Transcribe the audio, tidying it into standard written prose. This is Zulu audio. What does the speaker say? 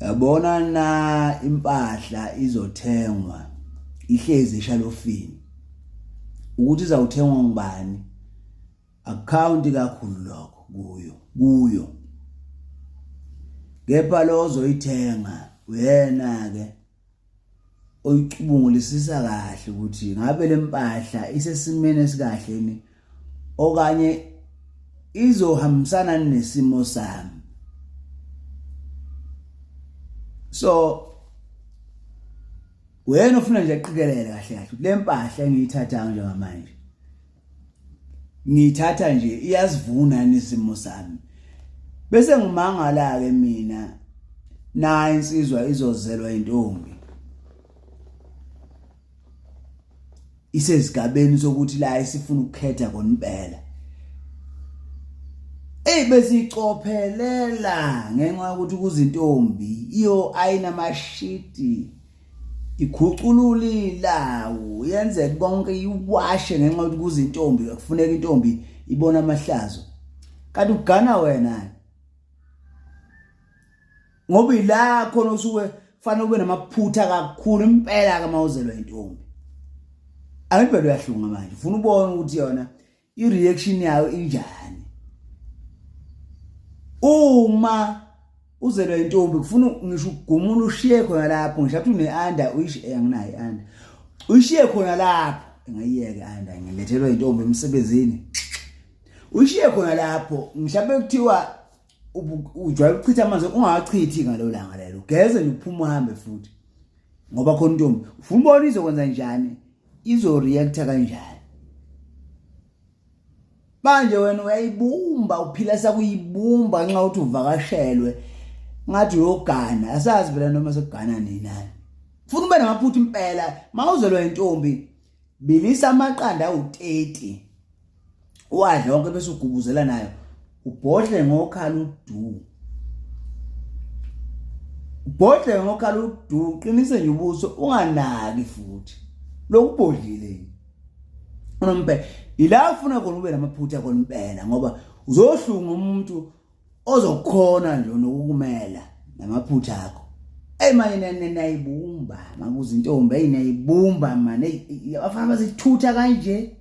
Yabona na impahla izothengwa ihlezi eshalofini ukuthi izawuthengwa ngubani account kakhulu lokho kuyo kepha lo ozoyithenga uyena ke oyicubungulisisa kahle ukuthi ngabe lempahla isesimene esikahle ni okanye izohambisana nesimo sami. So wena ufuna nje uqikelele kahle kahle le mpahla engiyithatha njengamanje ngiyithatha nje iyasivuna nesimo sami bese ngimangala ke mina na insizwa izozelwa intombi isezigabeni sokuthi la isifuna ukukhetha konempela bese icophelela ngenxa ukuthi kuzintombi iyo ayinamashiti ikhucululila yenze konke iwashe ngenxa ukuthi kuzintombi kufuneka intombi ibona amahlazo kanti ugana wena ngoba ila khona usuke kufanele ube namaphutha kakhulu impela ke mawuzelwa intombi angibhelo uyahlunga manje ufuna ubone ukuthi yona ireaction yayo injani uma uzelwa intombi kufuna ngisho ugumula ushiye khona lapho ngisho ukuthi une-under anginayo i-under uyishiye khona lapho engayiyeke under ngilethelwa intombi emsebenzini uyishiye khona lapho mhlawumbe kuthiwa ujwayele ukuchitha amanzi ungawachithi ngalo langa lelo ugeze nje uphuma uhambe futhi ngoba khona intombi ufuna ubona izokwenza njani izoreacta kanjani manje wena uyayibumba uphila sakuyibumba nxa uthi uvakashelwe ngathi uyogana asazi phela noma sekugana nini ufuna ube namaphutha impela mawuzelwa intombi bilisa amaqanda awu30 wadla wonke bese ugubuzela nayo ubhodle ngokhala udu qinise nje ubuso unganaki futhi lokubhodlile unompe ila ufuna khona ube namaphutha khona impela ngoba uzohlunga umuntu ozokhona nje nokukumela namaphutha akho manje nayibumba makuza intombi ayinayibumba manje afana bazithutha kanje